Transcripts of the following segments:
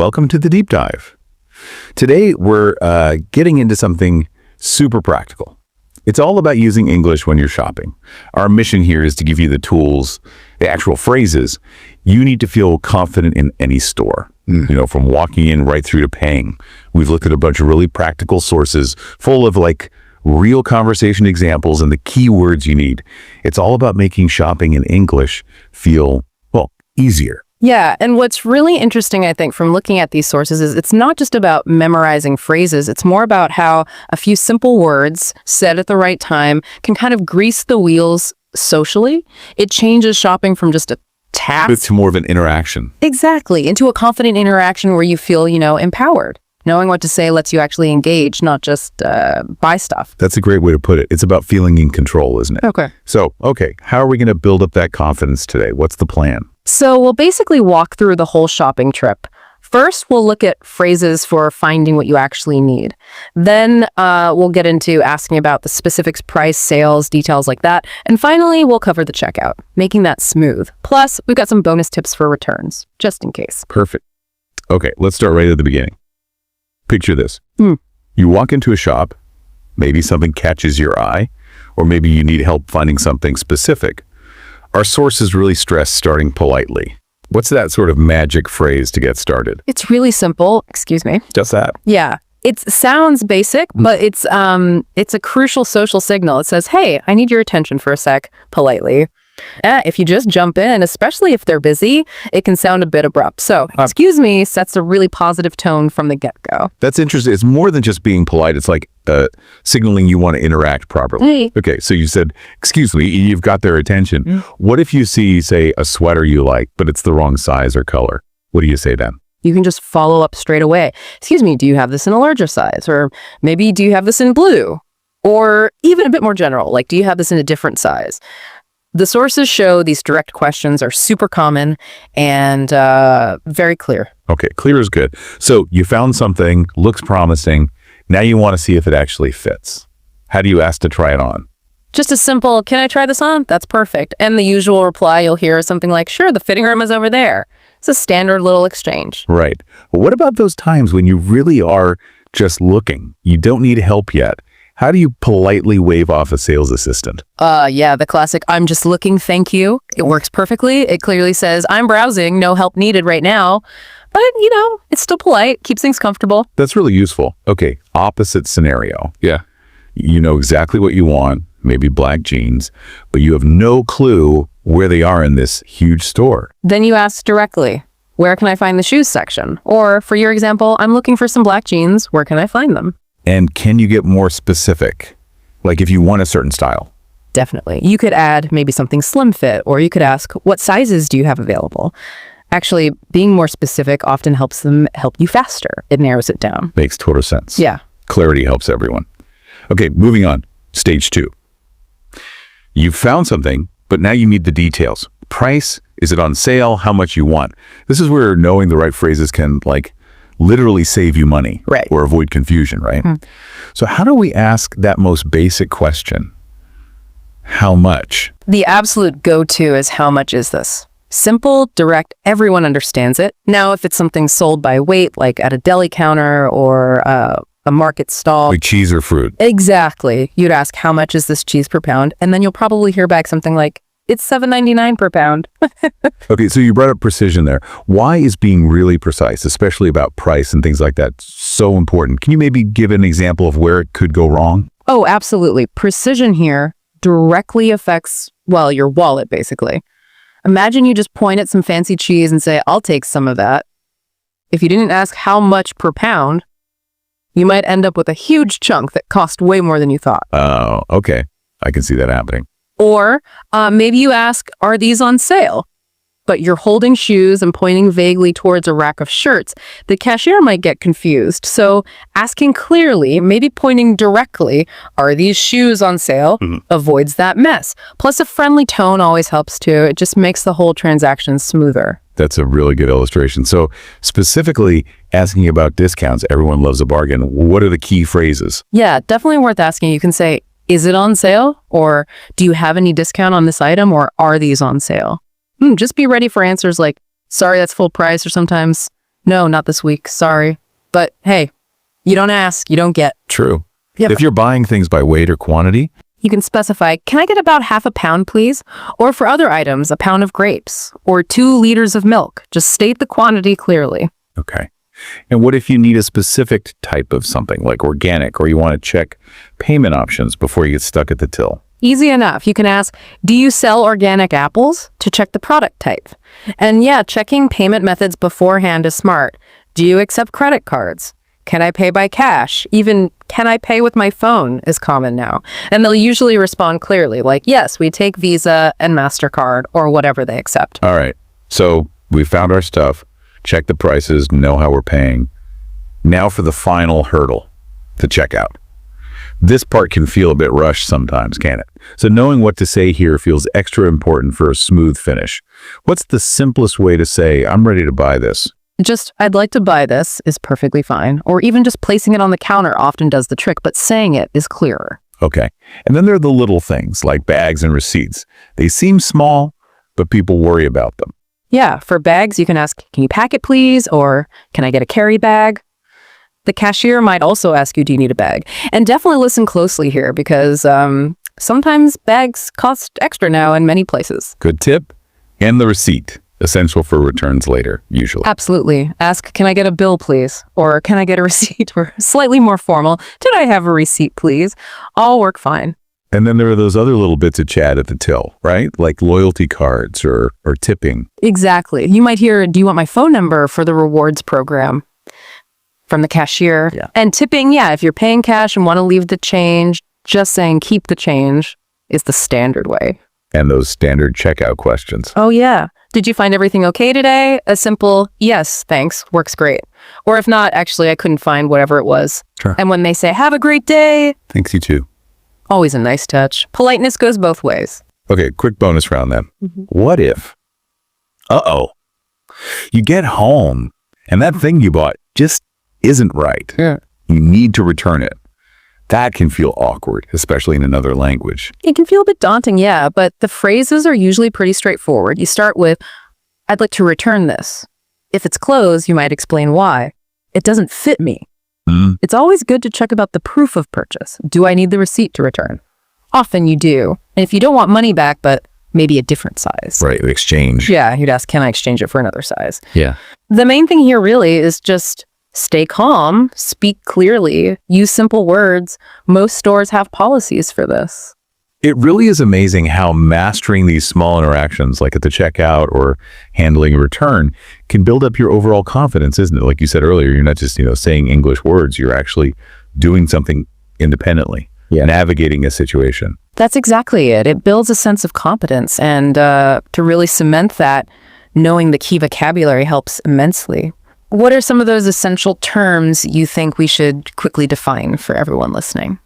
welcome to the deep dive. Today, we're getting into something super practical. It's all about using English when you're shopping. Our mission here is to give you the tools, the actual phrases you need to feel confident in any store. From walking in right through to paying. We've looked at a bunch of really practical sources full of real conversation examples and the key words you need. It's all about making shopping in English feel, easier. Yeah, and what's really interesting, I think, from looking at these sources is it's not just about memorizing phrases. It's more about how a few simple words said at the right time can kind of grease the wheels socially. It changes shopping from just a task. It's more of an interaction. Exactly, into a confident interaction where you feel, empowered. Knowing what to say lets you actually engage, not just buy stuff. That's a great way to put it. It's about feeling in control, isn't it? Okay. So, how are we going to build up that confidence today? What's the plan? So we'll basically walk through the whole shopping trip. First, we'll look at phrases for finding what you actually need. Then we'll get into asking about the specifics, price, sales, details like that. And finally, we'll cover the checkout, making that smooth. Plus, we've got some bonus tips for returns, just in case. Perfect. Okay, let's start right at the beginning. Picture this. You walk into a shop, maybe something catches your eye, or maybe you need help finding something specific. Our sources really stress starting politely. What's that sort of magic phrase to get started? It's really simple. Excuse me. Just that. Yeah. It sounds basic, but it's a crucial social signal. It says, hey, I need your attention for a sec, politely. If you just jump in, especially if they're busy, it can sound a bit abrupt. So, excuse me sets a really positive tone from the get-go. That's interesting. It's more than just being polite. It's like signaling you want to interact properly. Okay, so you said, excuse me, you've got their attention. What if you see, say, a sweater you like, but it's the wrong size or color? What do you say then? You can just follow up straight away. Excuse me, do you have this in a larger size? Or maybe do you have this in blue? Or even a bit more general, do you have this in a different size? The sources show these direct questions are super common and very clear. Okay, clear is good. So you found something, looks promising. Now you want to see if it actually fits. How do you ask to try it on? Just a simple, can I try this on? That's perfect. And the usual reply you'll hear is something like, sure, the fitting room is over there. It's a standard little exchange. Right. But what about those times when you really are just looking? You don't need help yet. How do you politely wave off a sales assistant? Yeah, the classic, I'm just looking, thank you. It works perfectly. It clearly says, I'm browsing, no help needed right now. But, it's still polite, keeps things comfortable. That's really useful. Okay, opposite scenario. Yeah. You know exactly what you want, maybe black jeans, but you have no clue where they are in this huge store. Then you ask directly, where can I find the shoes section? Or, for your example, I'm looking for some black jeans, where can I find them? And can you get more specific? Like if you want a certain style? Definitely. You could add maybe something slim fit, or you could ask, what sizes do you have available? Actually, being more specific often helps them help you faster. It narrows it down. Makes total sense. Yeah. Clarity helps everyone. Okay, moving on. Stage 2. You've found something, but now you need the details. Price, is it on sale, how much you want? This is where knowing the right phrases can literally save you money, right, or avoid confusion, right? So how do we ask that most basic question? How much? The absolute go-to is, how much is this? Simple, direct, everyone understands it. Now, if it's something sold by weight, like at a deli counter or a market stall. Like cheese or fruit. Exactly. You'd ask, how much is this cheese per pound? And then you'll probably hear back something like, it's $7.99 per pound. Okay, so you brought up precision there. Why is being really precise, especially about price and things like that, so important? Can you maybe give an example of where it could go wrong? Oh, absolutely. Precision here directly affects, your wallet, basically. Imagine you just point at some fancy cheese and say, I'll take some of that. If you didn't ask how much per pound, you might end up with a huge chunk that cost way more than you thought. Oh, okay. I can see that happening. Or maybe you ask, are these on sale? But you're holding shoes and pointing vaguely towards a rack of shirts. The cashier might get confused. So asking clearly, maybe pointing directly, are these shoes on sale, avoids that mess. Plus a friendly tone always helps too. It just makes the whole transaction smoother. That's a really good illustration. So specifically asking about discounts, everyone loves a bargain. What are the key phrases? Yeah, definitely worth asking. You can say, is it on sale? Or do you have any discount on this item? Or are these on sale? Just be ready for answers like, sorry, that's full price. Or sometimes, No, not this week. Sorry. But hey, you don't ask, you don't get. True. Yep. If you're buying things by weight or quantity, You can specify, can I get about half a pound, please? Or for other items, a pound of grapes or 2 liters of milk. Just state the quantity clearly. okay. And what if you need a specific type of something like organic, or you want to check payment options before you get stuck at the till? Easy enough. You can ask, do you sell organic apples? To check the product type. And yeah, checking payment methods beforehand is smart. Do you accept credit cards? Can I pay by cash? Even, can I pay with my phone is common now. And they'll usually respond clearly, like, yes, we take Visa and MasterCard or whatever they accept. All right. So we found our stuff, check the prices, know how we're paying. Now for the final hurdle, the checkout. This part can feel a bit rushed sometimes, can't it? So knowing what to say here feels extra important for a smooth finish. What's the simplest way to say, I'm ready to buy this? Just, I'd like to buy this is perfectly fine. Or even just placing it on the counter often does the trick, but saying it is clearer. Okay. And then there are the little things like bags and receipts. They seem small, but people worry about them. Yeah, for bags, you can ask, can you pack it, please? Or can I get a carry bag? The cashier might also ask you, do you need a bag? And definitely listen closely here because sometimes bags cost extra now in many places. Good tip. And the receipt, essential for returns later, usually. Absolutely. Ask, can I get a bill, please? Or can I get a receipt? Or slightly more formal, did I have a receipt, please? All work fine. And then there are those other little bits of chat at the till, right? Like loyalty cards or tipping. Exactly. You might hear, do you want my phone number for the rewards program? From the cashier. Yeah. And tipping, yeah, if you're paying cash and want to leave the change, just saying keep the change is the standard way. And those standard checkout questions. Oh, yeah. Did you find everything okay today? A simple, yes, thanks, works great. Or if not, actually, I couldn't find whatever it was. Sure. And when they say, have a great day, Thanks, you too. always a nice touch. Politeness goes both ways. Okay, quick bonus round then. What if, you get home and that thing you bought just isn't right? Yeah. You need to return it. That can feel awkward, especially in another language. It can feel a bit daunting, yeah, but the phrases are usually pretty straightforward. You start with, I'd like to return this. If it's closed, you might explain why. It doesn't fit me. It's always good to check about the proof of purchase. Do I need the receipt to return? Often you do. And if you don't want money back, but maybe a different size. Right, exchange. Yeah, you'd ask, can I exchange it for another size? Yeah. The main thing here really is just stay calm, speak clearly, use simple words. Most stores have policies for this. It really is amazing how mastering these small interactions, like at the checkout or handling a return, can build up your overall confidence, isn't it? Like you said earlier, you're not just, saying English words, you're actually doing something independently, navigating a situation. That's exactly it. It builds a sense of competence, and to really cement that, knowing the key vocabulary helps immensely. What are some of those essential terms you think we should quickly define for everyone listening?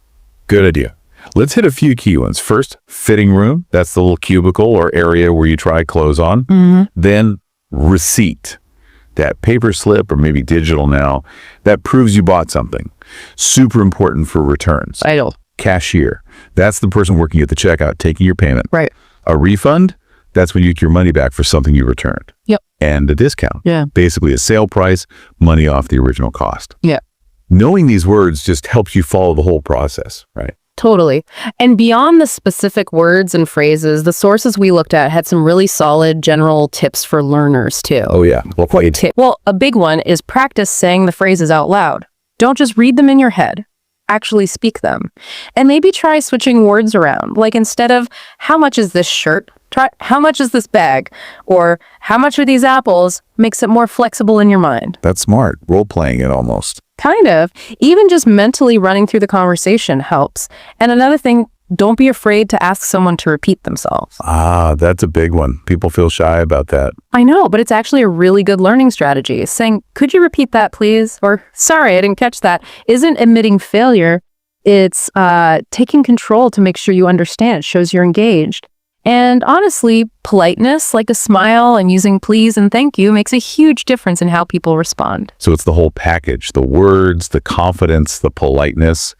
Good idea. Let's hit a few key ones. First, fitting room. That's the little cubicle or area where you try clothes on. Then receipt, that paper slip or maybe digital now, that proves you bought something. Super important for returns. Vital. Cashier, that's the person working at the checkout taking your payment. Right. A refund, that's when you get your money back for something you returned. Yep. And a discount. Yeah. Basically a sale price, money off the original cost. Yeah. Knowing these words just helps you follow the whole process, right? Totally. And beyond the specific words and phrases, the sources we looked at had some really solid general tips for learners too. Oh yeah. Well, a big one is practice saying the phrases out loud. Don't just read them in your head. Actually speak them. And maybe try switching words around. Like instead of, how much is this shirt? Try, how much is this bag? Or how much are these apples? Makes it more flexible in your mind. That's smart. Role-playing it almost. Kind of. Even just mentally running through the conversation helps. And another thing, don't be afraid to ask someone to repeat themselves. Ah, that's a big one. People feel shy about that. I know, but it's actually a really good learning strategy. Saying, could you repeat that, please? Or, sorry, I didn't catch that, isn't admitting failure. It's taking control to make sure you understand. It shows you're engaged. And honestly, politeness, like a smile and using please and thank you, makes a huge difference in how people respond. So it's the whole package, the words, the confidence, the politeness.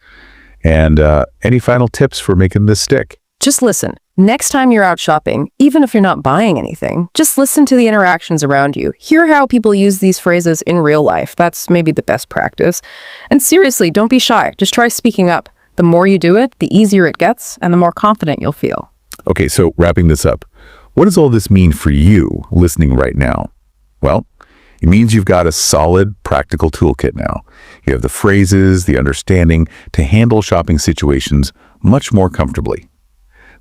And any final tips for making this stick? Just listen. Next time you're out shopping, even if you're not buying anything, just listen to the interactions around you. Hear how people use these phrases in real life. That's maybe the best practice. And seriously, don't be shy. Just try speaking up. The more you do it, the easier it gets, and the more confident you'll feel. Okay, so wrapping this up, what does all this mean for you listening right now? Well, it means you've got a solid, practical toolkit now. You have the phrases, the understanding to handle shopping situations much more comfortably.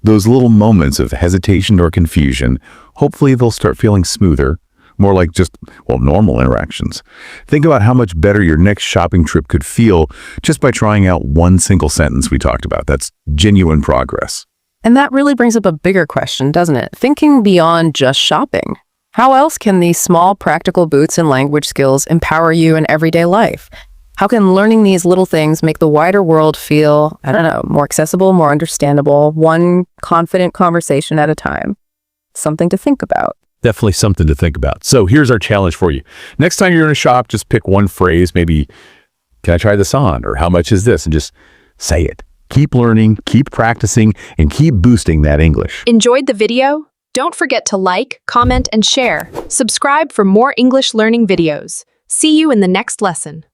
Those little moments of hesitation or confusion, hopefully they'll start feeling smoother, more like just, normal interactions. Think about how much better your next shopping trip could feel just by trying out one single sentence we talked about. That's genuine progress. And that really brings up a bigger question, doesn't it? Thinking beyond just shopping. How else can these small practical boosts in language skills empower you in everyday life? How can learning these little things make the wider world feel, more accessible, more understandable, one confident conversation at a time? Something to think about. Definitely something to think about. So here's our challenge for you. Next time you're in a shop, just pick one phrase, maybe, can I try this on? Or how much is this? And just say it. Keep learning, keep practicing, and keep boosting that English. Enjoyed the video? Don't forget to like, comment, and share. Subscribe for more English learning videos. See you in the next lesson.